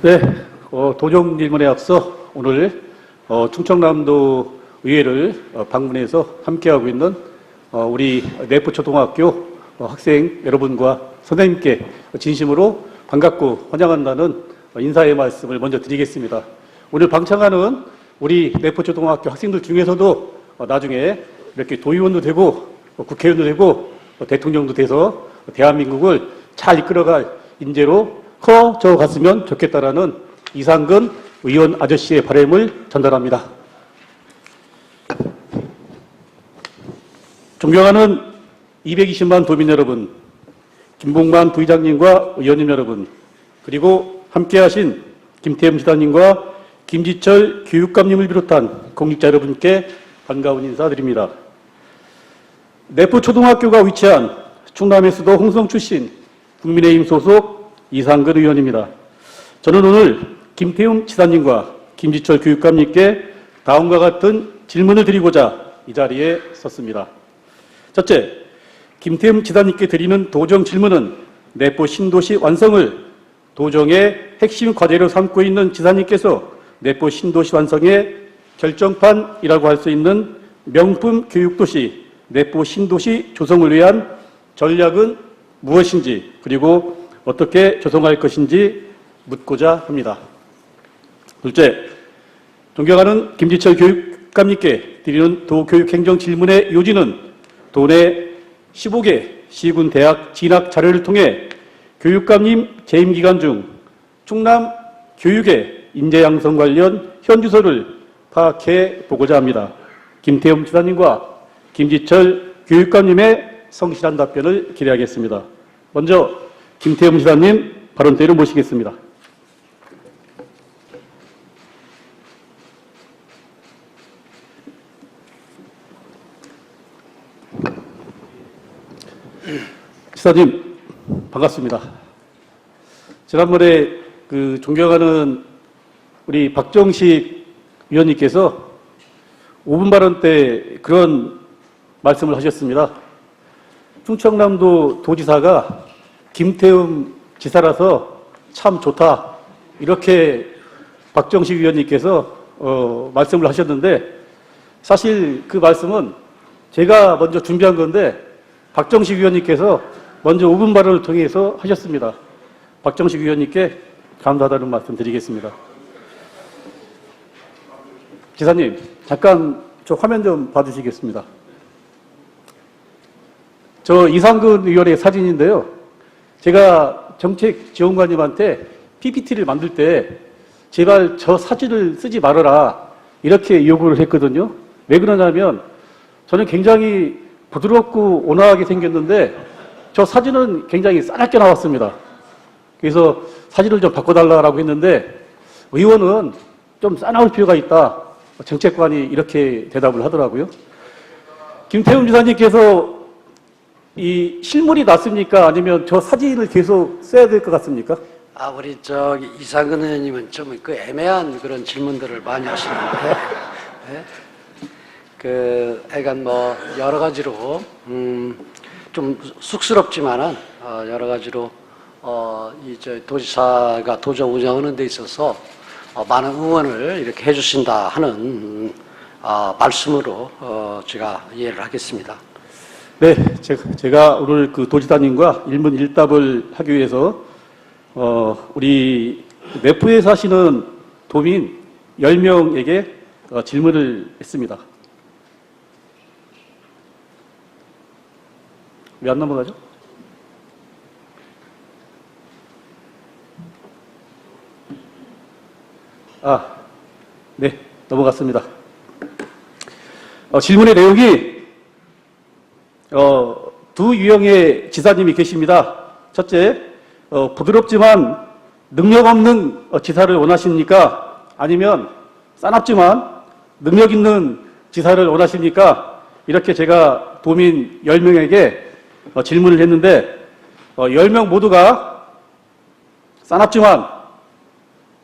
네, 도정 질문에 앞서 오늘 충청남도 의회를 방문해서 함께하고 있는 우리 내포초등학교 학생 여러분과 선생님께 진심으로 반갑고 환영한다는 인사의 말씀을 먼저 드리겠습니다. 오늘 방청하는 우리 내포초등학교 학생들 중에서도 나중에 이렇게 도의원도 되고 국회의원도 되고 대통령도 돼서 대한민국을 잘 이끌어갈 인재로 커져 갔으면 좋겠다라는 이상근 의원 아저씨의 바람을 전달합니다. 존경하는 220만 도민 여러분, 김봉만 부의장님과 의원님 여러분, 그리고 함께하신 김태흠 지사님과 김지철 교육감님을 비롯한 공직자 여러분께 반가운 인사드립니다. 내포초등학교가 위치한 충남의 수도 홍성 출신 국민의힘 소속 이상근 의원입니다. 저는 오늘 김태흠 지사님과 김지철 교육감님께 다음과 같은 질문을 드리고자 이 자리에 섰습니다. 첫째, 김태흠 지사님께 드리는 도정 질문은 내포 신도시 완성을 도정의 핵심 과제로 삼고 있는 지사님께서 내포 신도시 완성의 결정판이라고 할 수 있는 명품 교육도시 내포 신도시 조성을 위한 전략은 무엇인지, 그리고 어떻게 조성할 것인지 묻고자 합니다. 둘째, 존경하는 김지철 교육감님께 드리는 도교육행정 질문의 요지는 도내 15개 시군 대학 진학 자료를 통해 교육감님 재임 기간 중 충남 교육의 인재 양성 관련 현주소를 파악해 보고자 합니다. 김태흠 지사님과 김지철 교육감님의 성실한 답변을 기대하겠습니다. 먼저 김태흠 지사님 발언대로 모시겠습니다. 지사님 반갑습니다. 지난번에 존경하는 우리 박정식 위원님께서 5분 발언 때 그런 말씀을 하셨습니다. 충청남도 도지사가 김태흠 지사라서 참 좋다, 이렇게 박정식 위원님께서 말씀을 하셨는데, 사실 그 말씀은 제가 먼저 준비한 건데 박정식 위원님께서 먼저 5분 발언을 통해서 하셨습니다. 박정식 위원님께 감사하다는 말씀 드리겠습니다. 지사님, 잠깐 저 화면 좀 봐주시겠습니다. 저 이상근 의원의 사진인데요. 제가 정책지원관님한테 PPT를 만들 때 제발 저 사진을 쓰지 말아라, 이렇게 요구를 했거든요. 왜 그러냐면 저는 굉장히 부드럽고 온화하게 생겼는데 저 사진은 굉장히 싸납게 나왔습니다. 그래서 사진을 좀 바꿔달라고 했는데 의원은 좀 싸나울 필요가 있다, 정책관이 이렇게 대답을 하더라고요. 김태흠 지사님께서 이 실물이 낫습니까? 아니면 저 사진을 계속 써야 될 것 같습니까? 우리 이상근 의원님은 좀 애매한 그런 질문들을 많이 하시는데, 네? 하여간 여러 가지로, 좀 쑥스럽지만은, 여러 가지로, 도지사가 도정 운영하는 데 있어서, 많은 응원을 이렇게 해주신다 하는, 말씀으로, 제가 이해를 하겠습니다. 네, 제가 오늘 도지사님과 일문일답을 하기 위해서 우리 내포에 사시는 도민 10명에게 질문을 했습니다. 왜 안 넘어가죠? 네, 넘어갔습니다. 질문의 내용이 두 유형의 지사님이 계십니다. 첫째, 부드럽지만 능력 없는 지사를 원하십니까? 아니면 싸납지만 능력 있는 지사를 원하십니까? 이렇게 제가 도민 10명에게 질문을 했는데 10명 모두가 싸납지만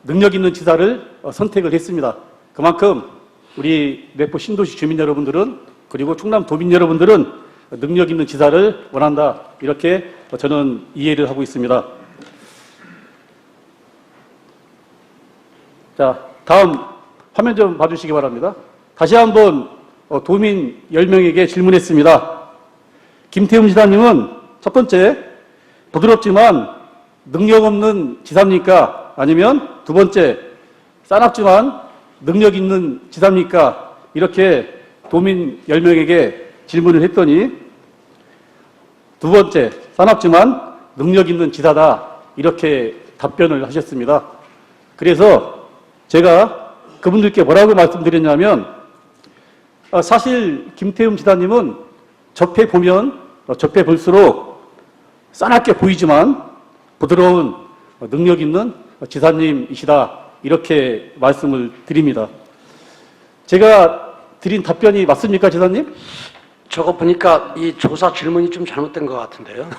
능력 있는 지사를 선택을 했습니다. 그만큼 우리 내포 신도시 주민 여러분들은, 그리고 충남 도민 여러분들은 능력 있는 지사를 원한다, 이렇게 저는 이해를 하고 있습니다. 자, 다음 화면 좀 봐주시기 바랍니다. 다시 한번 도민 10명에게 질문했습니다. 김태흠 지사님은 첫 번째, 부드럽지만 능력 없는 지사입니까? 아니면 두 번째, 싸납지만 능력 있는 지사입니까? 이렇게 도민 10명에게 질문을 했더니 두 번째, 싸납지만 능력 있는 지사다. 이렇게 답변을 하셨습니다. 그래서 제가 그분들께 뭐라고 말씀드렸냐면 사실 김태흠 지사님은 접해 볼수록 싸납게 보이지만 부드러운 능력 있는 지사님이시다. 이렇게 말씀을 드립니다. 제가 드린 답변이 맞습니까, 지사님? 저거 보니까 이 조사 질문이 좀 잘못된 것 같은데요.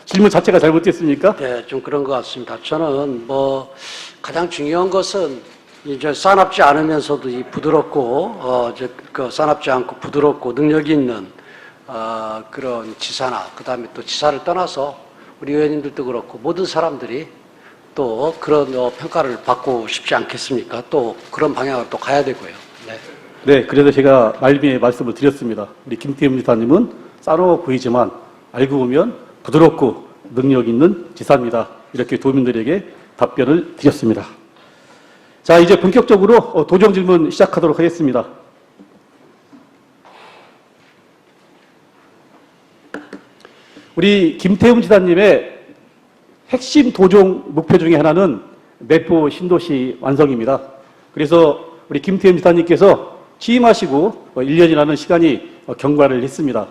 질문 자체가 잘못됐습니까? 네, 좀 그런 것 같습니다. 저는 뭐 가장 중요한 것은 이제 싸납지 않으면서도 이 부드럽고 싸납지 않고 부드럽고 능력이 있는 그런 지사나 그다음에 또 지사를 떠나서 우리 의원님들도 그렇고 모든 사람들이 또 그런 평가를 받고 싶지 않겠습니까? 또 그런 방향으로 또 가야 되고요. 네. 네, 그래서 제가 말미에 말씀을 드렸습니다. 우리 김태흠 지사님은 싸놓아 보이지만 알고 보면 부드럽고 능력 있는 지사입니다. 이렇게 도민들에게 답변을 드렸습니다. 자, 이제 본격적으로 도정 질문 시작하도록 하겠습니다. 우리 김태흠 지사님의 핵심 도정 목표 중에 하나는 내포 신도시 완성입니다. 그래서 우리 김태흠 지사님께서 취임하시고 1년이라는 시간이 경과를 했습니다.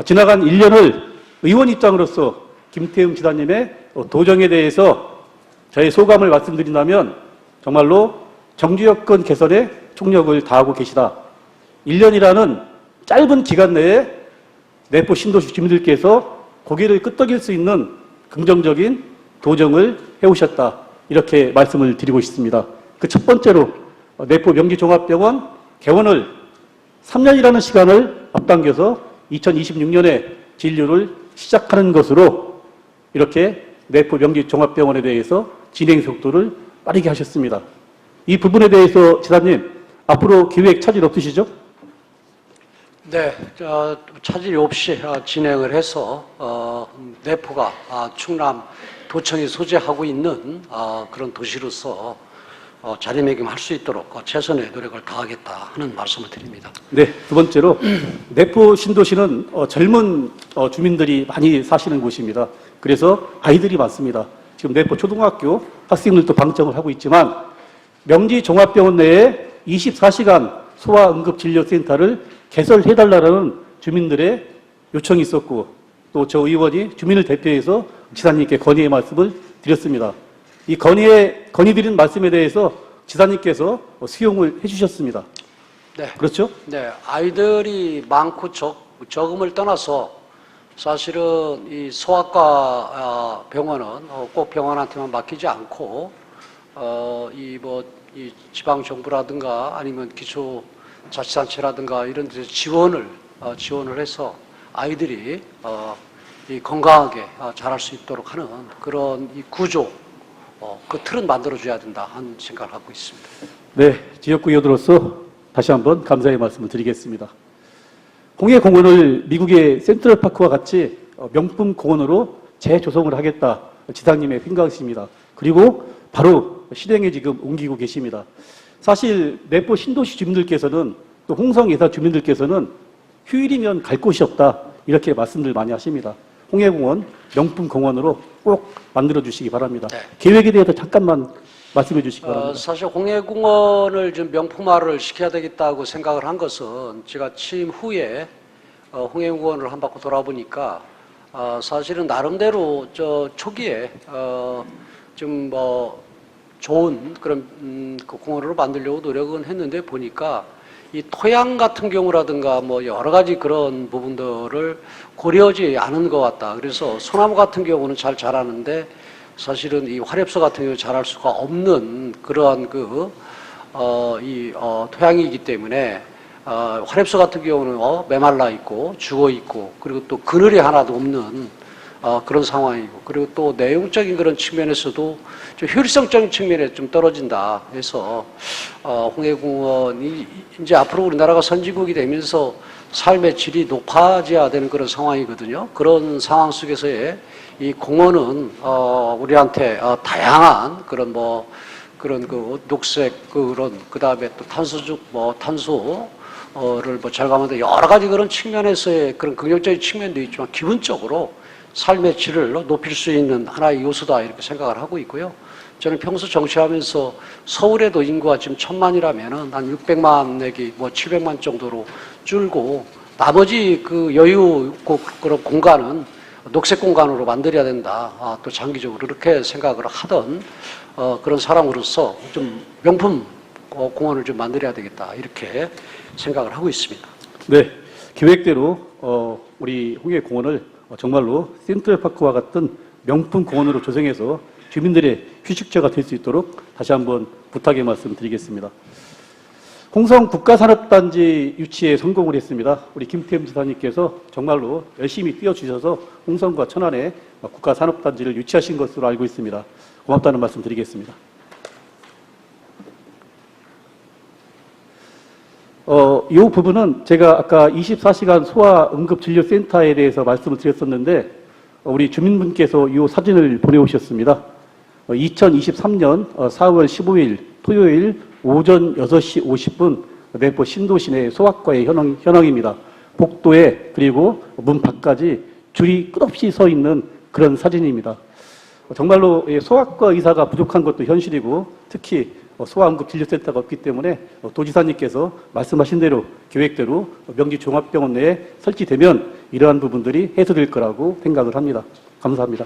지나간 1년을 의원 입장으로서 김태흠 지사님의 도정에 대해서 저의 소감을 말씀드린다면 정말로 정주여건 개선에 총력을 다하고 계시다. 1년이라는 짧은 기간 내에 내포 신도시 주민들께서 고개를 끄덕일 수 있는 긍정적인 도정을 해오셨다. 이렇게 말씀을 드리고 싶습니다. 그 첫 번째로 내포 명지종합병원 개원을 3년이라는 시간을 앞당겨서 2026년에 진료를 시작하는 것으로 이렇게 내포 명지종합병원에 대해서 진행 속도를 빠르게 하셨습니다. 이 부분에 대해서 지사님 앞으로 계획 차질 없으시죠? 네, 차질이 없이 진행을 해서 내포가 충남 도청이 소재하고 있는 그런 도시로서 자리매김할 수 있도록 최선의 노력을 다하겠다 하는 말씀을 드립니다. 네, 두 번째로 내포 신도시는 젊은 주민들이 많이 사시는 곳입니다. 그래서 아이들이 많습니다. 지금 내포 초등학교 학생들도 방청을 하고 있지만 명지종합병원 내에 24시간 소아응급진료센터를 개설해달라는 주민들의 요청이 있었고 또 저 의원이 주민을 대표해서 지사님께 건의의 말씀을 드렸습니다. 이 건의드린 말씀에 대해서 지사님께서 수용을 해주셨습니다. 네. 그렇죠? 네. 아이들이 많고 적음을 떠나서 사실은 이 소아과 병원은 꼭 병원한테만 맡기지 않고 이 지방 정부라든가 아니면 기초자치단체라든가 이런 데서 지원을 해서 아이들이 이 건강하게 자랄 수 있도록 하는 그런 이 구조, 그 틀은 만들어줘야 된다 하는 생각을 하고 있습니다. 네, 지역구 의원으로서 다시 한번 감사의 말씀을 드리겠습니다. 홍해공원을 미국의 센트럴파크와 같이 명품 공원으로 재조성을 하겠다 지사님의 생각이십니다. 그리고 바로 실행에 지금 옮기고 계십니다. 사실 내포 신도시 주민들께서는 또 홍성 예사 주민들께서는 휴일이면 갈 곳이 없다 이렇게 말씀들 많이 하십니다. 홍해공원 명품 공원으로 꼭 만들어 주시기 바랍니다. 네. 계획에 대해서 잠깐만 말씀해 주시기 바랍니다. 사실 홍해공원을 좀 명품화를 시켜야 되겠다고 생각을 한 것은 제가 취임 후에 홍해공원을 한 바퀴 돌아보니까 사실은 나름대로 초기에 좀 좋은 그런 그 공원으로 만들려고 노력은 했는데 보니까 이 토양 같은 경우라든가 여러 가지 그런 부분들을 고려하지 않은 것 같다. 그래서 소나무 같은 경우는 잘 자라는데 사실은 이 화렵소 같은 경우 자랄 수가 없는 그러한 토양이기 때문에 화렵소 같은 경우는 메말라 있고 죽어 있고 그리고 또 그늘이 하나도 없는 그런 상황이고, 그리고 또 내용적인 그런 측면에서도 좀 효율성적인 측면에 좀 떨어진다 해서 홍해공원이 이제 앞으로 우리나라가 선진국이 되면서 삶의 질이 높아져야 되는 그런 상황이거든요. 그런 상황 속에서의 이 공원은 우리한테 다양한 그런 그런 그 녹색 그런 그다음에 또 탄소적 탄소를 절감하는데 여러 가지 그런 측면에서의 그런 긍정적인 측면도 있지만 기본적으로 삶의 질을 높일 수 있는 하나의 요소다 이렇게 생각을 하고 있고요. 저는 평소 정치하면서 서울에도 인구가 지금 1000만이라면은 한 600만 내기 700만 정도로 줄고 나머지 그 여유 그런 공간은 녹색 공간으로 만들어야 된다. 또 장기적으로 그렇게 생각을 하던 그런 사람으로서 좀 명품 공원을 좀 만들어야 되겠다 이렇게 생각을 하고 있습니다. 네, 계획대로 우리 홍해공원을 정말로 센트럴파크와 같은 명품 공원으로 조성해서 주민들의 휴식처가 될 수 있도록 다시 한번 부탁의 말씀 드리겠습니다. 홍성 국가산업단지 유치에 성공을 했습니다. 우리 김태흠 지사님께서 정말로 열심히 뛰어주셔서 홍성과 천안에 국가산업단지를 유치하신 것으로 알고 있습니다. 고맙다는 말씀 드리겠습니다. 이 부분은 제가 아까 24시간 소아응급진료센터에 대해서 말씀을 드렸었는데 우리 주민분께서 이 사진을 보내오셨습니다. 2023년 4월 15일 토요일 오전 6시 50분 내포 신도시내 소아과의 현황입니다. 복도에 그리고 문 밖까지 줄이 끝없이 서 있는 그런 사진입니다. 정말로 소아과 의사가 부족한 것도 현실이고 특히 소아응급진료센터가 없기 때문에 도지사님께서 말씀하신 대로 계획대로 명지종합병원 내에 설치되면 이러한 부분들이 해소될 거라고 생각을 합니다. 감사합니다.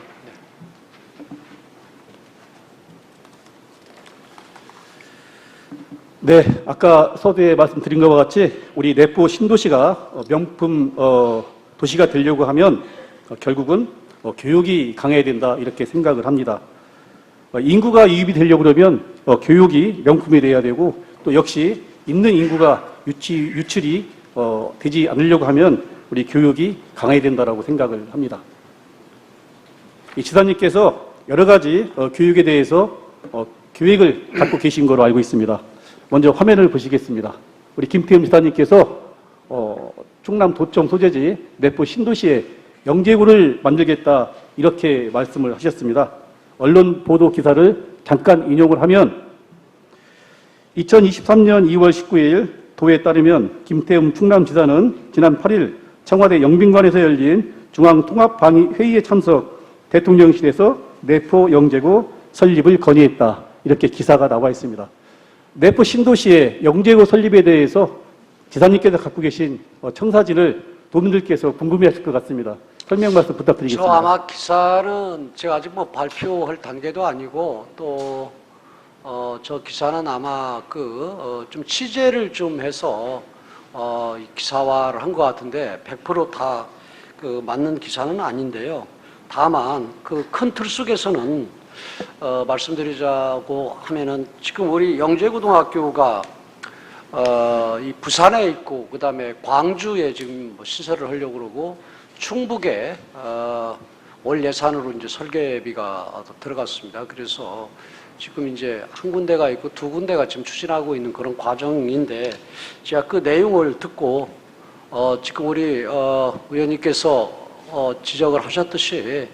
네, 아까 서두에 말씀드린 것과 같이 우리 내포 신도시가 명품 도시가 되려고 하면 결국은 교육이 강해야 된다 이렇게 생각을 합니다. 인구가 유입이 되려고 그러면 교육이 명품이 돼야 되고 또 역시 있는 인구가 유출이 되지 않으려고 하면 우리 교육이 강해야 된다라고 생각을 합니다. 이 지사님께서 여러 가지 교육에 대해서 계획을 갖고 계신 걸로 알고 있습니다. 먼저 화면을 보시겠습니다. 우리 김태흠 지사님께서 충남도청 소재지 내포 신도시에 영재구를 만들겠다 이렇게 말씀을 하셨습니다. 언론 보도 기사를 잠깐 인용을 하면 2023년 2월 19일 도에 따르면 김태흠 충남지사는 지난 8일 청와대 영빈관에서 열린 중앙통합방위회의에 참석 대통령실에서 내포 영재구 설립을 건의했다. 이렇게 기사가 나와 있습니다. 내포 신도시의 영재구 설립에 대해서 지사님께서 갖고 계신 청사진을 도민들께서 궁금해하실 것 같습니다. 설명 말씀 부탁드리겠습니다. 저 아마 기사는 제가 아직 발표할 단계도 아니고 또 저 기사는 아마 좀 취재를 좀 해서 기사화를 한 것 같은데 100% 다 맞는 기사는 아닌데요. 다만 큰 틀 속에서는 말씀드리자고 하면은 지금 우리 영재고등학교가 이 부산에 있고 그다음에 광주에 지금 시설을 하려고 그러고 충북에 올 예산으로 이제 설계비가 들어갔습니다. 그래서 지금 이제 한 군데가 있고 두 군데가 지금 추진하고 있는 그런 과정인데 제가 그 내용을 듣고 지금 우리 의원님께서 지적을 하셨듯이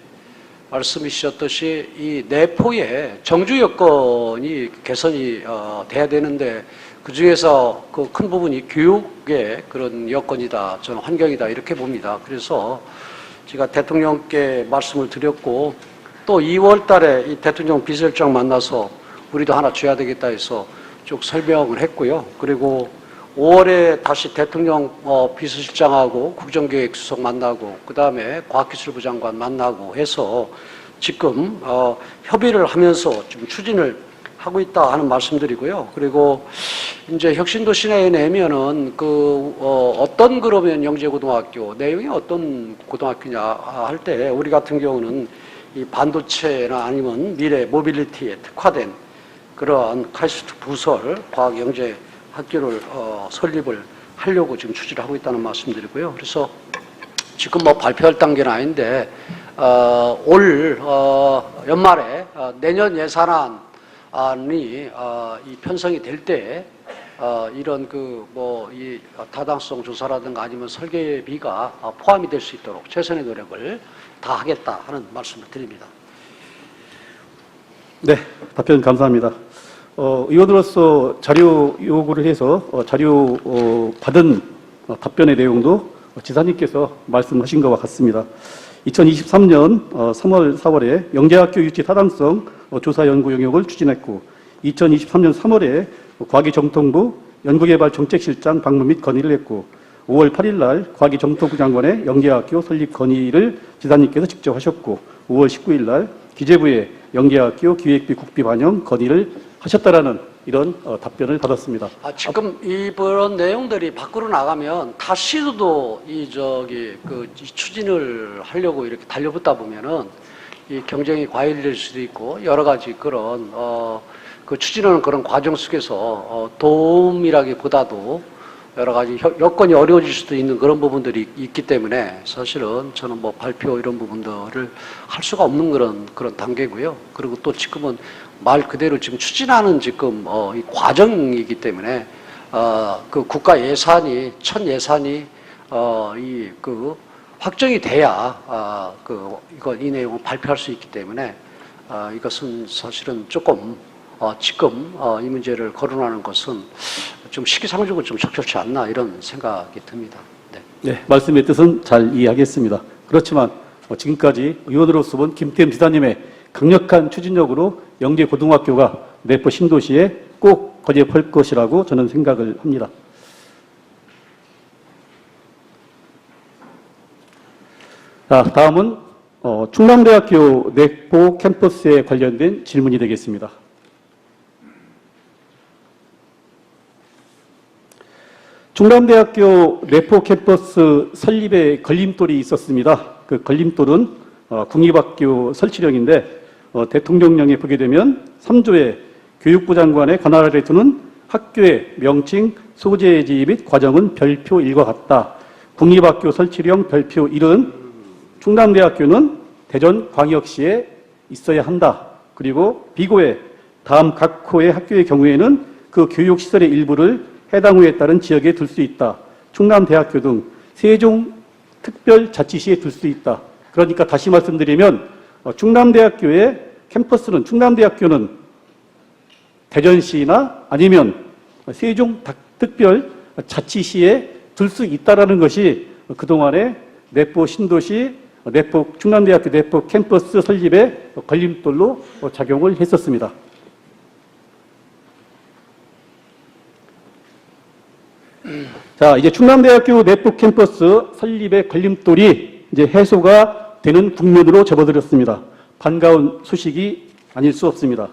말씀이셨듯이 이 내포의 정주 여건이 개선이 돼야 되는데 그 중에서 그 큰 부분이 교육의 그런 여건이다, 저는 환경이다 이렇게 봅니다. 그래서 제가 대통령께 말씀을 드렸고 또 2월 달에 이 대통령 비서실장 만나서 우리도 하나 줘야 되겠다 해서 쭉 설명을 했고요. 그리고 5월에 다시 대통령 비서실장하고 국정기획수석 만나고 그 다음에 과학기술부 장관 만나고 해서 지금 협의를 하면서 좀 추진을 하고 있다 하는 말씀드리고요. 그리고 이제 혁신도시 내에 내면은 어떤 그러면 영재고등학교 내용이 어떤 고등학교냐 할 때 우리 같은 경우는 이 반도체나 아니면 미래 모빌리티에 특화된 그러한 카이스트 부설 과학 영재 학교를 설립을 하려고 지금 추진을 하고 있다는 말씀드리고요. 그래서 지금 발표할 단계는 아닌데 올 연말에 내년 예산안이 이 편성이 될 때 이런 이 타당성 조사라든가 아니면 설계비가 포함이 될 수 있도록 최선의 노력을 다하겠다 하는 말씀을 드립니다. 네, 답변 감사합니다. 의원으로서 자료 요구를 해서 자료 받은 답변의 내용도 지사님께서 말씀하신 것과 같습니다. 2023년 3월, 4월에 영재학교 유치 타당성 조사 연구 영역을 추진했고 2023년 3월에 과기정통부 연구개발정책실장 방문 및 건의를 했고 5월 8일 날 과기정통부 장관의 영재학교 설립 건의를 지사님께서 직접 하셨고 5월 19일 날 기재부에 영재학교 기획비 국비 반영 건의를 하셨다라는 이런 답변을 받았습니다. 지금 이런 내용들이 밖으로 나가면 다시도 이 추진을 하려고 이렇게 달려붙다 보면은 이 경쟁이 과열될 수도 있고 여러 가지 그런 그 추진하는 그런 과정 속에서 도움이라기보다도 여러 가지 여건이 어려워질 수도 있는 그런 부분들이 있기 때문에 사실은 저는 뭐 발표 이런 부분들을 할 수가 없는 그런 단계고요. 그리고 또 지금은 말 그대로 지금 추진하는 지금 이 과정이기 때문에 그 국가 예산이 첫 예산이 확정이 돼야 이 내용을 발표할 수 있기 때문에 이것은 사실은 조금 지금 이 문제를 거론하는 것은 좀 시기상조적으로 좀 적절치 않나 이런 생각이 듭니다. 네. 네, 말씀의 뜻은 잘 이해하겠습니다. 그렇지만 지금까지 의원으로서 본 김태흠 지사님의 강력한 추진력으로 영재고등학교가 내포 신도시에 꼭 거듭할 것이라고 저는 생각을 합니다. 자, 다음은 충남대학교 내포 캠퍼스에 관련된 질문이 되겠습니다. 충남대학교 내포 캠퍼스 설립에 걸림돌이 있었습니다. 그 걸림돌은 국립학교 설치령인데 대통령령에 보게 되면 3조에 교육부 장관의 권한 아래 두는 학교의 명칭, 소재지 및 과정은 별표 1과 같다. 국립학교 설치령 별표 1은 충남대학교는 대전광역시에 있어야 한다. 그리고 비고의 다음 각 호의 학교의 경우에는 그 교육시설의 일부를 해당 후에 따른 지역에 둘 수 있다. 충남대학교 등 세종특별자치시에 둘 수 있다. 그러니까 다시 말씀드리면 충남대학교의 캠퍼스는 충남대학교는 대전시나 아니면 세종특별자치시에 둘 수 있다라는 것이 그동안의 내포 신도시, 충남대학교 내포 캠퍼스 설립의 걸림돌로 작용을 했었습니다. 자, 이제 충남대학교 내포 캠퍼스 설립의 걸림돌이 이제 해소가 되는 국면으로 접어들었습니다. 반가운 소식이 아닐 수 없습니다.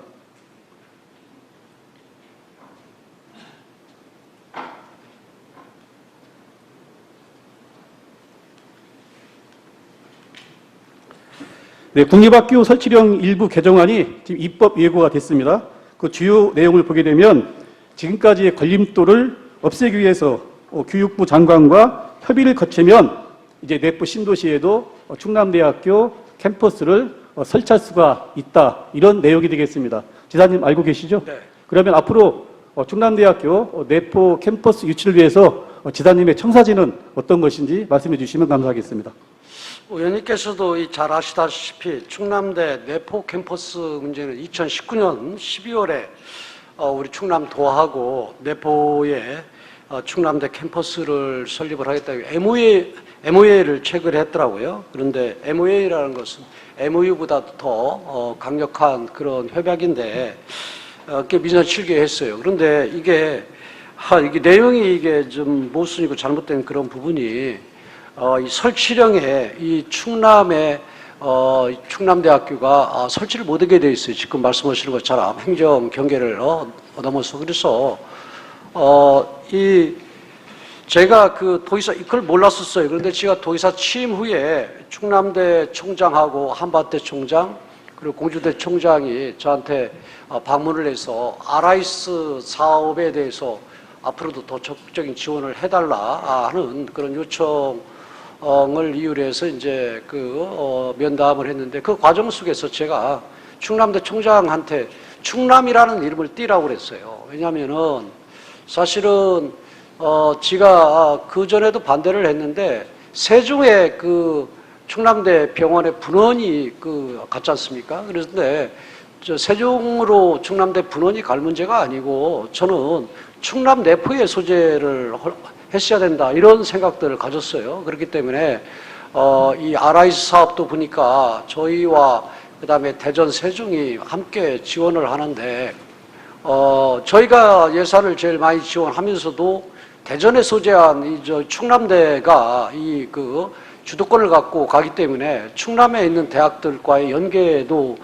네, 국립학교 설치령 일부 개정안이 지금 입법 예고가 됐습니다. 그 주요 내용을 보게 되면 지금까지의 걸림돌을 없애기 위해서 교육부 장관과 협의를 거치면 이제 내포 신도시에도 충남대학교 캠퍼스를 설치할 수가 있다. 이런 내용이 되겠습니다. 지사님 알고 계시죠? 네. 그러면 앞으로 충남대학교 내포 캠퍼스 유치를 위해서 지사님의 청사진은 어떤 것인지 말씀해 주시면 감사하겠습니다. 의원님께서도 잘 아시다시피 충남대 내포 캠퍼스 문제는 2019년 12월에 우리 충남도하고 내포에 충남대 캠퍼스를 설립을 하겠다고 MOA를 체결했더라고요. 그런데 MOA라는 것은 MOU보다 더 강력한 그런 협약인데 그게 미전 7개 했어요. 그런데 이게 내용이 이게 좀 모순이고 잘못된 그런 부분이 이 설치령에 이 충남대학교가 설치를 못하게 돼 있어요. 지금 말씀하시는 것처럼 행정 경계를 넘어서. 그래서 제가 그 도의사 이걸 몰랐었어요. 그런데 제가 도의사 취임 후에 충남대 총장하고 한밭대 총장 그리고 공주대 총장이 저한테 방문을 해서 아라이스 사업에 대해서 앞으로도 더 적극적인 지원을 해달라 하는 그런 요청을 을 이유로 해서 이제 면담을 했는데 그 과정 속에서 제가 충남대 총장한테 충남이라는 이름을 띄라고 그랬어요. 왜냐하면은 사실은 제가 그 전에도 반대를 했는데 세종의 그 충남대 병원의 분원이 갔지 않습니까? 그런데 세종으로 충남대 분원이 갈 문제가 아니고 저는 충남 내포의 소재를 했어야 된다 이런 생각들을 가졌어요. 그렇기 때문에 이 RIS 사업도 보니까 저희와 그다음에 대전 세종이 함께 지원을 하는데 저희가 예산을 제일 많이 지원하면서도 대전에 소재한 이 충남대가 주도권을 갖고 가기 때문에 충남에 있는 대학들과의 연계도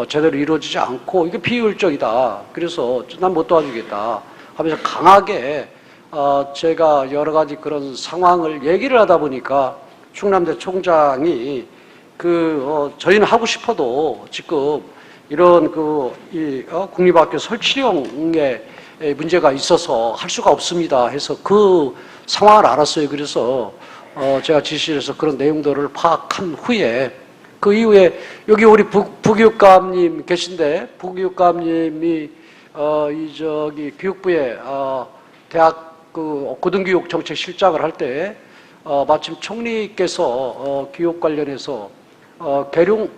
제대로 이루어지지 않고 이게 비효율적이다. 그래서 난 못 도와주겠다 하면서 강하게 제가 여러 가지 그런 상황을 얘기를 하다 보니까 충남대 총장이 저희는 하고 싶어도 지금 이런 국립학교 설치령에 문제가 있어서 할 수가 없습니다 해서 그 상황을 알았어요. 그래서 제가 지시해서 그런 내용들을 파악한 후에 그 이후에 여기 우리 부교육감님 계신데 부교육감님이 교육부에 대학 고등교육 정책 실장을 할 때 마침 총리께서 교육 관련해서 계룡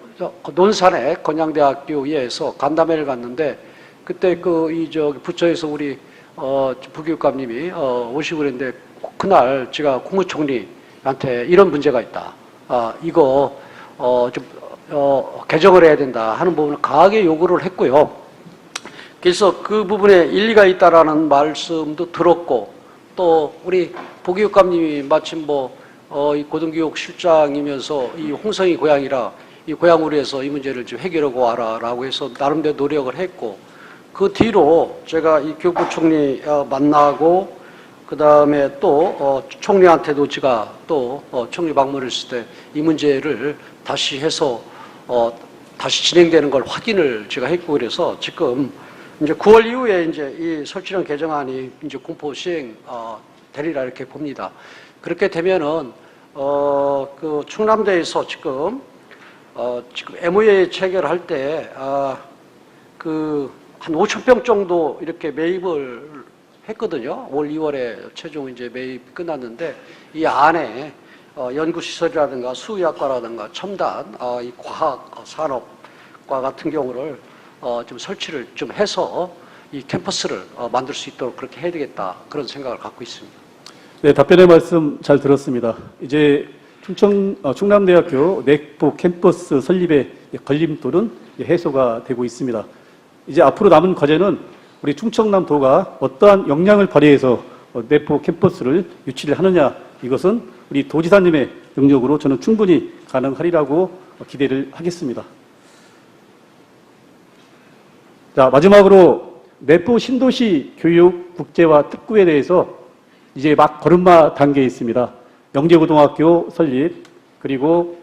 논산의 건양대학교에서 간담회를 갔는데 그때 부처에서 우리 부교육감님이 오시고 그랬는데 그날 제가 국무총리한테 이런 문제가 있다. 이거 좀 개정을 해야 된다 하는 부분을 강하게 요구를 했고요. 그래서 그 부분에 일리가 있다라는 말씀도 들었고 또 우리 부교육감님이 마침 이 고등교육 실장이면서 이 홍성이 고향이라 이 고향으로 해서 이 문제를 좀 해결하고 와라라고 해서 나름대로 노력을 했고 그 뒤로 제가 이 교육부 총리 만나고 그 다음에 또 총리한테도 제가 또 총리 방문을 했을 때 이 문제를 다시 해서 다시 진행되는 걸 확인을 제가 했고 그래서 지금 이제 9월 이후에 이제 이 설치령 개정안이 이제 공포 시행 되리라 이렇게 봅니다. 그렇게 되면은 충남대에서 지금 MOA 체결할 때 한 5,000평 정도 이렇게 매입을 했거든요. 올 2월에 최종 이제 매입 끝났는데 이 안에 연구시설이라든가 수의학과라든가 첨단 이 과학 산업과 같은 경우를 좀 설치를 좀 해서 이 캠퍼스를 만들 수 있도록 그렇게 해야 되겠다 그런 생각을 갖고 있습니다. 네, 답변의 말씀 잘 들었습니다. 이제 충남대학교 내포 캠퍼스 설립의 걸림돌은 해소가 되고 있습니다. 이제 앞으로 남은 과제는 우리 충청남도가 어떠한 역량을 발휘해서 내포 캠퍼스를 유치를 하느냐, 이것은 우리 도지사님의 능력으로 저는 충분히 가능하리라고 기대를 하겠습니다. 자, 마지막으로 내포 신도시 교육 국제화 특구에 대해서 이제 막 걸음마 단계에 있습니다. 영재고등학교 설립, 그리고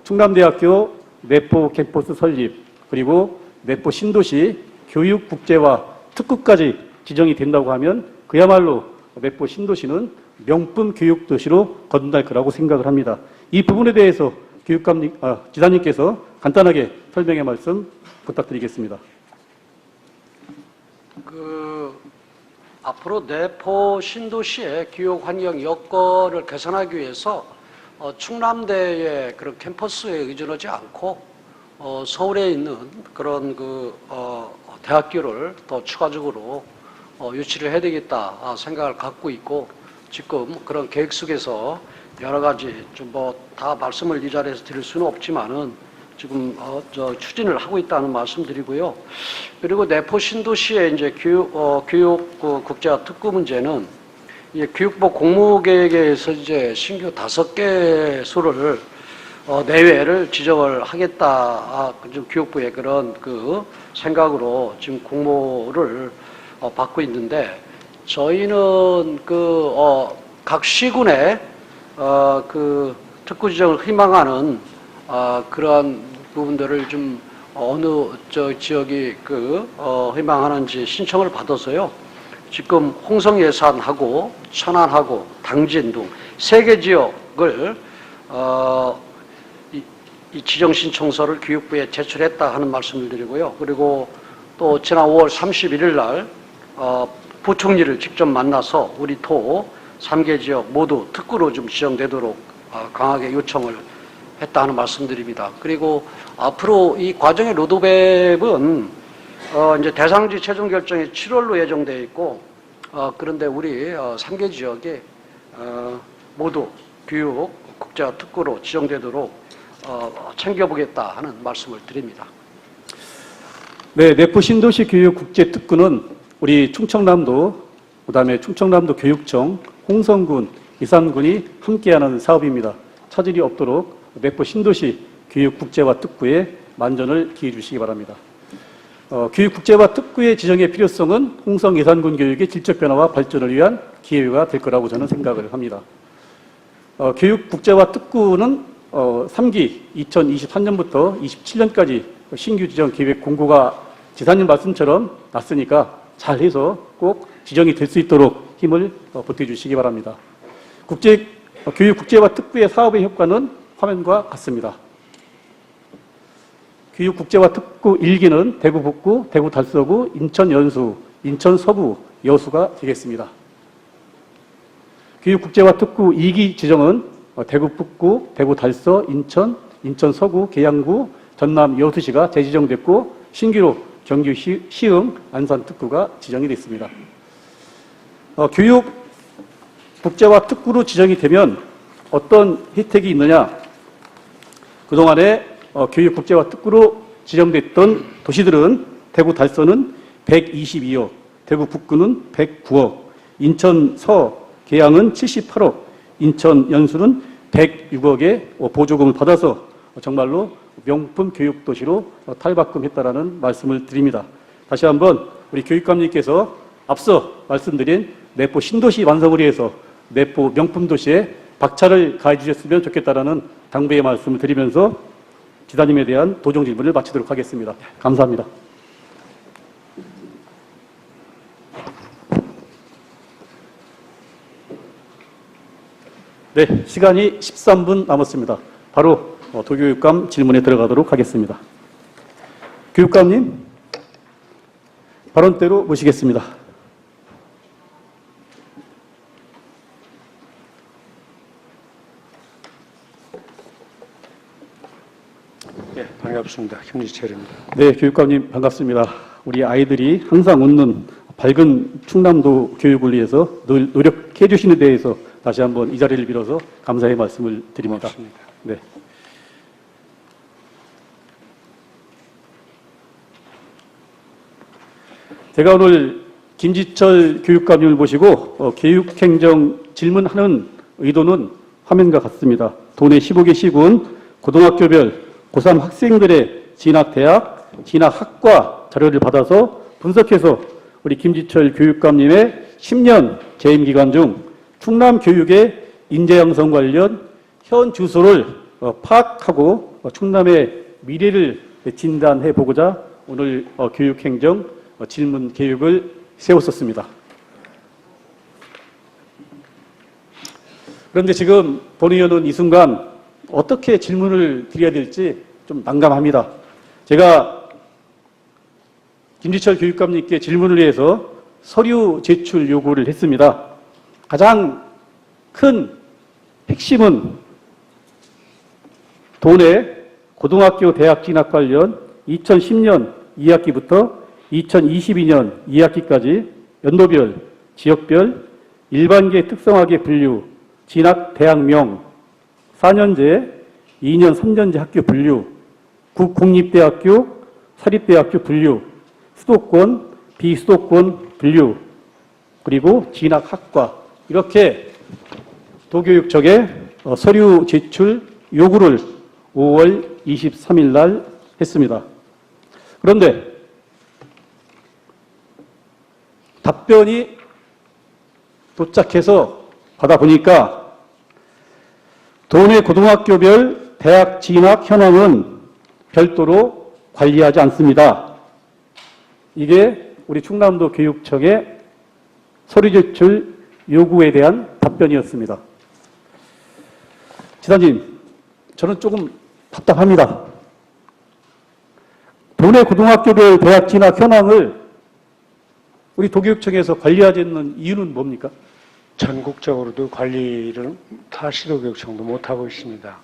충남대학교 내포 캠퍼스 설립, 그리고 내포 신도시 교육 국제화 특구까지 지정이 된다고 하면 그야말로 내포 신도시는 명품 교육 도시로 거듭날 거라고 생각을 합니다. 이 부분에 대해서 지사님께서 간단하게 설명의 말씀 부탁드리겠습니다. 앞으로 내포 신도시의 교육 환경 여건을 개선하기 위해서 충남대의 그런 캠퍼스에 의존하지 않고 서울에 있는 그런 대학교를 더 추가적으로 유치를 해야 되겠다 생각을 갖고 있고 지금 그런 계획 속에서 여러 가지 좀 다 말씀을 이 자리에서 드릴 수는 없지만은 지금 추진을 하고 있다는 말씀드리고요. 그리고 내포 신도시의 이제 교육 국제화 특구 문제는 교육부 공무계획에서 이제 신규 5개 수를 내외를 지정을 하겠다. 교육부의 그런 생각으로 지금 공모를 받고 있는데 저희는 각 시군에 특구 지정을 희망하는 그러한 부분들을 좀 어느 지역이 희망하는지 신청을 받아서요. 지금 홍성 예산하고 천안하고 당진 등 3개 지역 이 지정 신청서를 교육부에 제출했다 하는 말씀을 드리고요. 그리고 또 지난 5월 31일 날 부총리를 직접 만나서 우리 토 3개 지역 모두 특구로 좀 지정되도록 강하게 요청을 했다 하는 말씀드립니다. 그리고 앞으로 이 과정의 로드맵은 이제 대상지 최종 결정이 7월로 예정되어 있고 그런데 우리 3개 지역에 모두 교육 국제화 특구로 지정되도록 챙겨보겠다 하는 말씀을 드립니다. 네, 내포 신도시 교육 국제 특구는 우리 충청남도, 그다음에 충청남도 교육청, 홍성군, 이산군이 함께하는 사업입니다. 차질이 없도록 내포 신도시 교육 국제화 특구에 만전을 기해 주시기 바랍니다. 교육 국제화 특구의 지정의 필요성은 홍성 예산군 교육의 질적 변화와 발전을 위한 기회가 될 거라고 저는 생각을 합니다. 교육 국제화 특구는 3기 2023년부터 27년까지 신규 지정 계획 공고가 지사님 말씀처럼 났으니까 잘해서 꼭 지정이 될 수 있도록 힘을 보태주시기 바랍니다. 교육 국제화 특구의 사업의 효과는 화면과 같습니다. 교육 국제화 특구 1기는 대구 북구, 대구 달서구, 인천 연수, 인천 서구, 여수가 되겠습니다. 교육 국제화 특구 2기 지정은 대구 북구, 대구 달서, 인천, 인천 서구, 계양구, 전남 여수시가 재지정됐고 신규로 경주 시흥, 안산 특구가 지정이 됐습니다. 교육 국제화 특구로 지정이 되면 어떤 혜택이 있느냐? 그동안에 교육 국제화 특구로 지정됐던 도시들은 대구 달서는 122억, 대구 북구는 109억, 인천 서, 계양은 78억, 인천 연수는 106억의 보조금을 받아서 정말로 명품 교육도시로 탈바꿈했다라는 말씀을 드립니다. 다시 한번 우리 교육감님께서 앞서 말씀드린 내포 신도시 완성을 위해서 내포 명품도시에 박차를 가해 주셨으면 좋겠다라는 당부의 말씀을 드리면서 지사님에 대한 도정 질문을 마치도록 하겠습니다. 감사합니다. 네, 시간이 13분 남았습니다. 바로 도교육감 질문에 들어가도록 하겠습니다. 교육감님, 발언대로 모시겠습니다. 네, 반갑습니다. 김지철입니다. 네, 교육감님 반갑습니다. 우리 아이들이 항상 웃는 밝은 충남도 교육을 위해서 늘 노력해 주시는 데에서 다시 한번 이 자리를 빌어서 감사의 말씀을 드립니다. 고맙습니다. 네. 제가 오늘 김지철 교육감님을 모시고 교육행정 질문하는 의도는 화면과 같습니다. 도내 15개 시군 고등학교별 고3 학생들의 진학대학, 진학학과 자료를 받아서 분석해서 우리 김지철 교육감님의 10년 재임 기간 중 충남 교육의 인재 양성 관련 현 주소를 파악하고 충남의 미래를 진단해 보고자 오늘 교육행정 질문 계획을 세웠었습니다. 그런데 지금 본의원은 이 순간 어떻게 질문을 드려야 될지 좀 난감합니다. 제가 김지철 교육감님께 질문을 위해서 서류 제출 요구를 했습니다. 가장 큰 핵심은 도내 고등학교 대학 진학 관련 2010년 2학기부터 2022년 2학기까지 연도별, 지역별, 일반계 특성화계 분류, 진학 대학명, 4년제, 2년 3년제 학교 분류, 국공립대학교, 사립대학교 분류, 수도권, 비수도권 분류, 그리고 진학학과 이렇게 도교육청에 서류 제출 요구를 5월 23일 날 했습니다. 그런데 답변이 도착해서 받아보니까 도내 고등학교별 대학 진학 현황은 별도로 관리하지 않습니다. 이게 우리 충남도 교육청의 서류 제출 요구에 대한 답변이었습니다. 지사님, 저는 조금 답답합니다. 도내 고등학교별 대학 진학 현황을 우리 도교육청에서 관리하지 않는 이유는 뭡니까? 전국적으로도 관리를 타 시도교육청도 못하고 있습니다.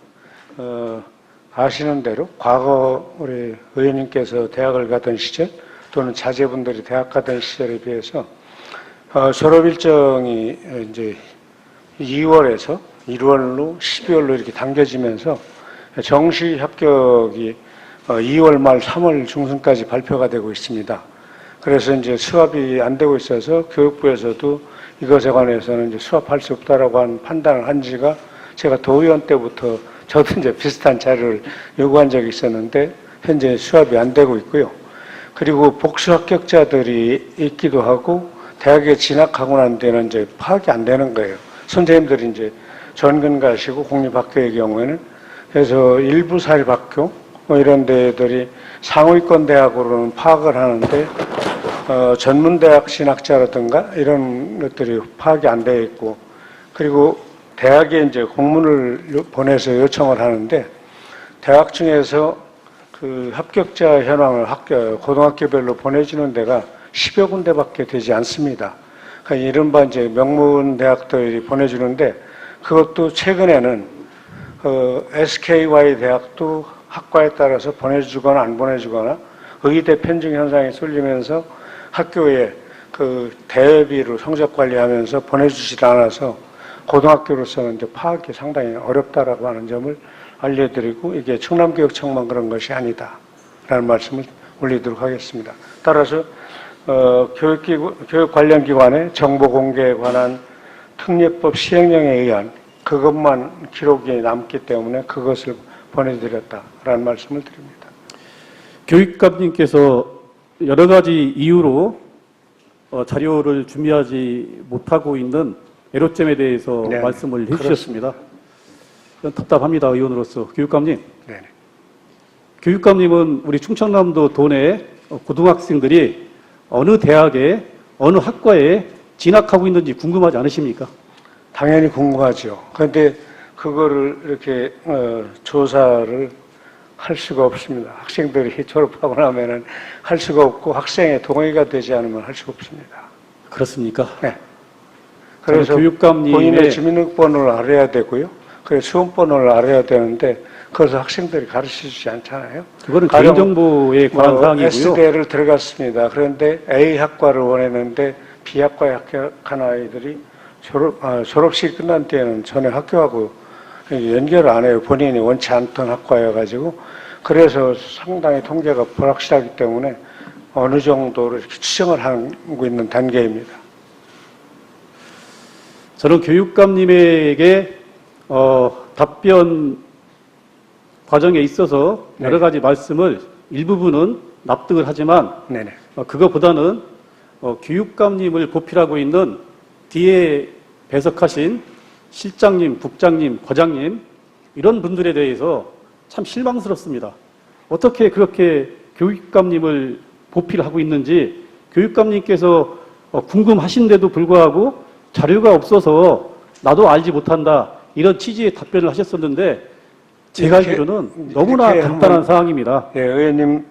아시는 대로 과거 우리 의원님께서 대학을 가던 시절 또는 자제분들이 대학 가던 시절에 비해서 졸업 일정이 이제 2월에서 1월로 12월로 이렇게 당겨지면서 정시 합격이 2월 말 3월 중순까지 발표가 되고 있습니다. 그래서 이제 수합이 안 되고 있어서 교육부에서도 이것에 관해서는 이제 수합할 수 없다라고 한 판단을 한 지가 제가 도의원 때부터 저도 이제 비슷한 자료를 요구한 적이 있었는데 현재 수합이 안 되고 있고요. 그리고 복수 합격자들이 있기도 하고 대학에 진학하고 난 데는 이제 파악이 안 되는 거예요. 선생님들이 이제 전근 가시고 공립학교의 경우에는 그래서 일부 사립학교 뭐 이런 데들이 상위권 대학으로는 파악을 하는데 전문대학 진학자라든가 이런 것들이 파악이 안 되어 있고 그리고 대학에 이제 공문을 보내서 요청을 하는데 대학 중에서 그 합격자 현황을 고등학교별로 보내주는 데가 10여 군데밖에 되지 않습니다. 그러니까 이른바 이제 명문 대학들이 보내주는데 그것도 최근에는 SKY 대학도 학과에 따라서 보내주거나 안 보내주거나 의대 편중 현상이 쏠리면서 학교에 그 대비로 성적 관리하면서 보내주질 않아서 고등학교로서는 이제 파악이 상당히 어렵다라고 하는 점을 알려드리고 이게 충남교육청만 그런 것이 아니다라는 말씀을 올리도록 하겠습니다. 따라서 교육 관련 기관의 정보 공개에 관한 특례법 시행령에 의한 그것만 기록이 남기 때문에 그것을 보내드렸다라는 말씀을 드립니다. 교육감님께서 여러 가지 이유로 자료를 준비하지 못하고 있는 애로점에 대해서 네, 말씀을 해주셨습니다. 답답합니다, 의원으로서. 교육감님. 네. 교육감님은 우리 충청남도 도내 고등학생들이 어느 대학에, 어느 학과에 진학하고 있는지 궁금하지 않으십니까? 당연히 궁금하죠. 그런데 그거를 이렇게 조사를 할 수가 없습니다. 학생들이 졸업하고 나면은 할 수가 없고 학생의 동의가 되지 않으면 할 수가 없습니다. 그렇습니까? 네. 그래서 교육감님의 본인의 주민등록번호를 알아야 되고요. 그래서 수험번호를 알아야 되는데 그것을 학생들이 가르쳐주지 않잖아요. 그거는 개인정보에 관한 사항이고요. S대를 들어갔습니다. 그런데 A 학과를 원했는데 B 학과에 합격한 아이들이 졸업식이 끝난 때에는 전에 학교하고 연결을 안 해요. 본인이 원치 않던 학과여가지고. 그래서 상당히 통계가 불확실하기 때문에 어느 정도로 이렇게 추정을 하고 있는 단계입니다. 저는 교육감님에게 답변 과정에 있어서 여러 가지 말씀을 일부분은 납득을 하지만 네네. 그거보다는 교육감님을 보필하고 있는 뒤에 배석하신 실장님, 국장님, 과장님 이런 분들에 대해서 참 실망스럽습니다. 어떻게 그렇게 교육감님을 보필하고 있는지 교육감님께서 궁금하신데도 불구하고 자료가 없어서 나도 알지 못한다 이런 취지의 답변을 하셨었는데 제가 알기로는 너무나 간단한 사항입니다. 예, 의원님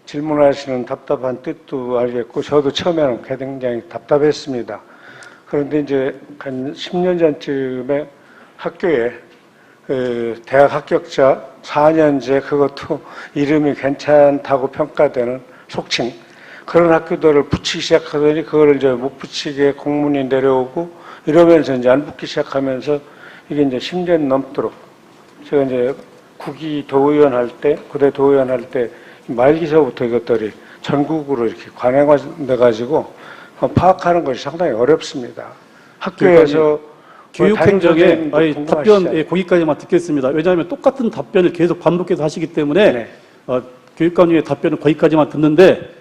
질문하시는 답답한 뜻도 알겠고 저도 처음에는 굉장히 답답했습니다. 그런데 이제 한 10년 전쯤에 학교에 대학 합격자 4년제 그것도 이름이 괜찮다고 평가되는 속칭 그런 학교들을 붙이기 시작하더니 그걸 이제 못 붙이게 공문이 내려오고 이러면서 이제 안 붙기 시작하면서 이게 이제 10년 넘도록 제가 이제 구기 도의원 할 때, 구대 도의원 할 때 말기서부터 이것들이 전국으로 이렇게 관행돼 가지고 파악하는 것이 상당히 어렵습니다. 학교에서 교육행정에 답변 거기까지만 듣겠습니다. 왜냐하면 똑같은 답변을 계속 반복해서 하시기 때문에 네. 교육감님의 답변은 거기까지만 듣는데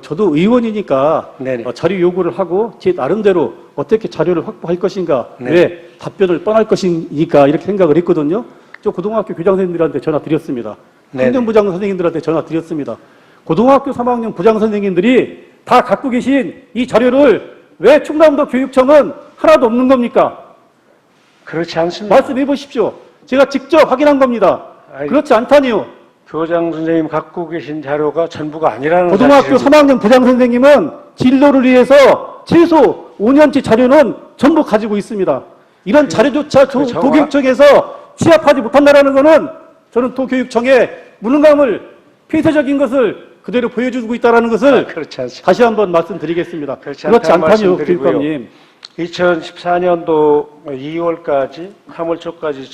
저도 의원이니까 네네. 자료 요구를 하고 제 나름대로 어떻게 자료를 확보할 것인가 네. 왜 답변을 뻔할 것이니까 이렇게 생각을 했거든요. 저 고등학교 교장 선생님들한테 전화 드렸습니다. 네네. 행정부장 선생님들한테 전화 드렸습니다. 고등학교 3학년 부장 선생님들이 다 갖고 계신 이 자료를 왜 충남도 교육청은 하나도 없는 겁니까? 그렇지 않습니다. 말씀해 보십시오. 제가 직접 확인한 겁니다. 아이, 그렇지 않다니요. 교장 선생님 갖고 계신 자료가 전부가 아니라는 고등학교 사실입니다. 3학년 부장 선생님은 진로를 위해서 최소 5년치 자료는 전부 가지고 있습니다. 이런 자료조차 도교육청에서 취합하지 못한다는 것은 저는 도교육청의 무능함을 폐쇄적인 것을 그대로 보여주고 있다는 것을 그렇지 않습니다. 다시 한번 말씀드리겠습니다. 그렇지 그렇지 않다는 않다니요, 말씀드리고요. 교육감님. 2014년도 2월까지 3월 초까지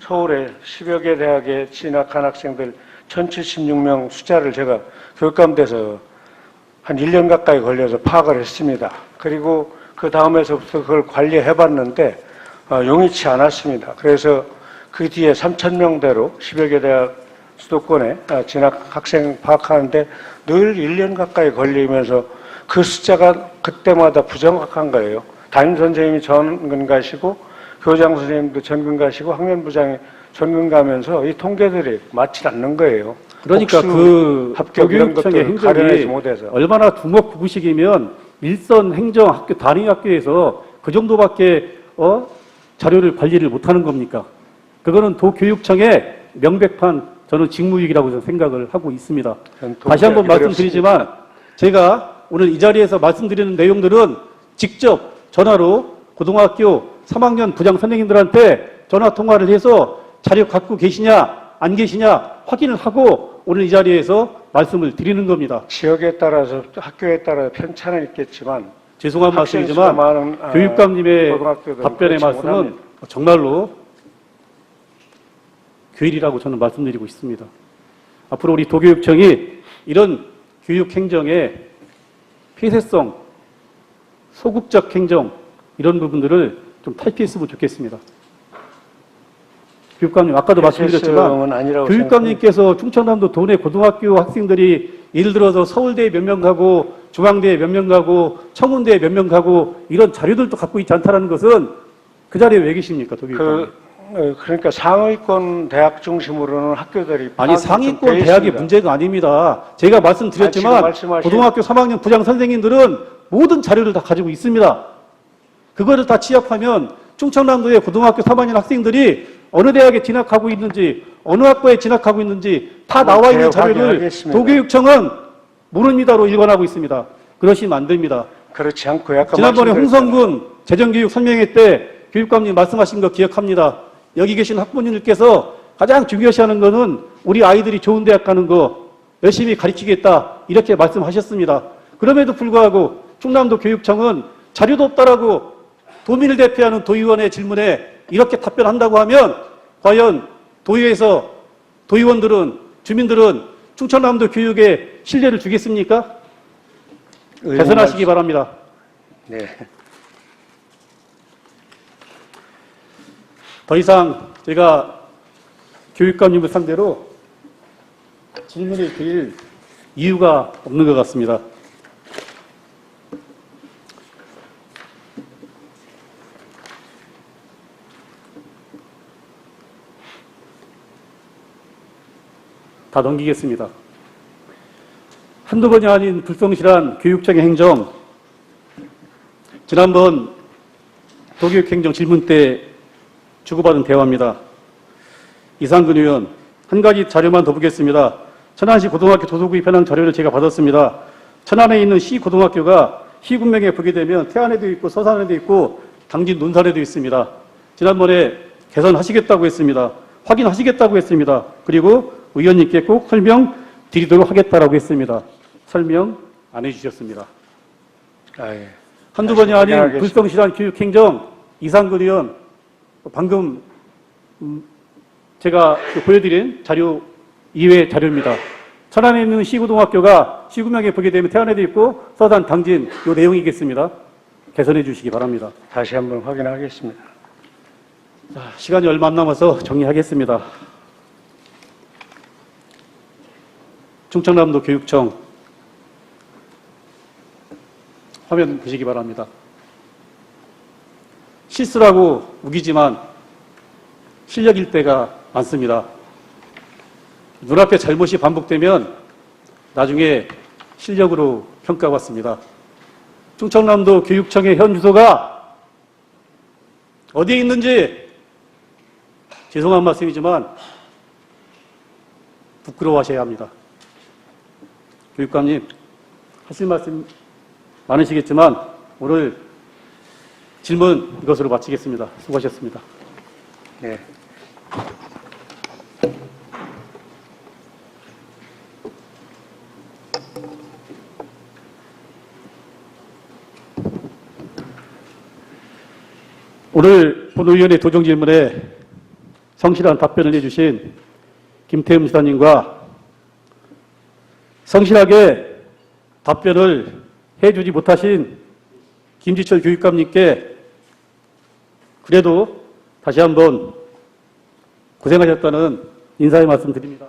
서울의 10여 개 대학에 진학한 학생들 1076명 숫자를 제가 교육감 돼서 한 1년 가까이 걸려서 파악을 했습니다. 그리고 그 다음에서부터 그걸 관리해 봤는데 용이치 않았습니다. 그래서 그 뒤에 3,000명대로 10여 개 대학 수도권에 진학 학생 파악하는데 늘 1년 가까이 걸리면서 그 숫자가 그때마다 부정확한 거예요. 담임 선생님이 전근 가시고 교장 선생님도 전근 가시고 학년부장이 전근 가면서 이 통계들이 맞지 않는 거예요. 그러니까 복수, 그 합격 이런 도교육청의 것들을 가려내지 행정이 못해서 얼마나 두목부부식이면 일선 행정 학교 단위 학교에서 그 정도밖에 자료를 관리를 못하는 겁니까? 그거는 도교육청의 명백한 저는 직무유기라고 저는 생각을 하고 있습니다. 다시 한번 말씀드리지만 제가 오늘 이 자리에서 말씀드리는 내용들은 직접 전화로 고등학교 3학년 부장 선생님들한테 전화 통화를 해서 자료 갖고 계시냐 안 계시냐 확인을 하고 오늘 이 자리에서 말씀을 드리는 겁니다. 지역에 따라서 학교에 따라 편차는 있겠지만 죄송한 학생 말씀이지만 수가 많은, 교육감님의 고등학교들은 답변의 그렇지 말씀은 못합니다. 정말로 교일이라고 저는 말씀드리고 있습니다. 앞으로 우리 도교육청이 이런 교육행정의 폐쇄성, 소극적 행정 이런 부분들을 좀 탈피했으면 좋겠습니다. 교육감님 아까도 말씀드렸지만 아니라고 교육감님께서 충청남도 도내 고등학교 학생들이 예를 들어서 서울대에 몇 명 가고 중앙대에 몇 명 가고 청운대에 몇 명 가고 이런 자료들도 갖고 있지 않다는 것은 그 자리에 왜 계십니까, 도교육감님? 그러니까 상위권 대학 중심으로는 학교들이 아니 상위권 대학이 문제가 아닙니다. 제가 말씀드렸지만 고등학교 3학년 부장 선생님들은 모든 자료를 다 가지고 있습니다. 그거를 다 취합하면 충청남도의 고등학교 3학년 학생들이 어느 대학에 진학하고 있는지 어느 학과에 진학하고 있는지 다 나와 있는 자료를 도교육청은 모릅니다로 일관하고 있습니다. 그러시면 안 됩니다. 그렇지 않고 약간 지난번에 홍성군 재정교육 설명회 때 교육감님 말씀하신 거 기억합니다. 여기 계신 학부모님들께서 가장 중요시하는 것은 우리 아이들이 좋은 대학 가는 거 열심히 가르치겠다 이렇게 말씀하셨습니다. 그럼에도 불구하고 충남도 교육청은 자료도 없다라고 도민을 대표하는 도의원의 질문에 이렇게 답변한다고 하면 과연 도의회에서 도의원들은 주민들은 충청남도 교육에 신뢰를 주겠습니까? 개선하시기 바랍니다. 네. 더 이상 제가 교육감님을 상대로 질문을 드릴 이유가 없는 것 같습니다. 다 넘기겠습니다. 한두 번이 아닌 불성실한 교육청의 행정, 지난번 도교육행정 질문 때 주고받은 대화입니다. 이상근 의원, 한 가지 자료만 더 보겠습니다. 천안시 고등학교 도서구입 현황 자료를 제가 받았습니다. 천안에 있는 시 고등학교가 시군명에 보게 되면 태안에도 있고 서산에도 있고 당진 논산에도 있습니다. 지난번에 개선하시겠다고 했습니다. 확인하시겠다고 했습니다. 그리고 의원님께 꼭 설명 드리도록 하겠다라고 했습니다. 설명 안 해주셨습니다. 예. 한두 번이 아닌 불성실한 교육행정, 이상근 의원, 방금 제가 보여드린 자료 이외의 자료입니다. 천안에 있는 시고등학교가 시구명에 보게 되면 태안에도 있고 서산, 당진 이 내용이겠습니다. 개선해 주시기 바랍니다. 다시 한번 확인하겠습니다. 자, 시간이 얼마 안 남아서 정리하겠습니다. 충청남도 교육청 화면 보시기 바랍니다. 실수라고 우기지만 실력일 때가 많습니다. 눈앞에 잘못이 반복되면 나중에 실력으로 평가받습니다. 충청남도 교육청의 현 주소가 어디에 있는지 죄송한 말씀이지만 부끄러워하셔야 합니다. 교육감님, 하실 말씀 많으시겠지만 오늘 질문 이것으로 마치겠습니다. 수고하셨습니다. 네. 오늘 본의원의 도정 질문에 성실한 답변을 해주신 김태흠 지사님과 성실하게 답변을 해주지 못하신 김지철 교육감님께 그래도 다시 한번 고생하셨다는 인사의 말씀 드립니다.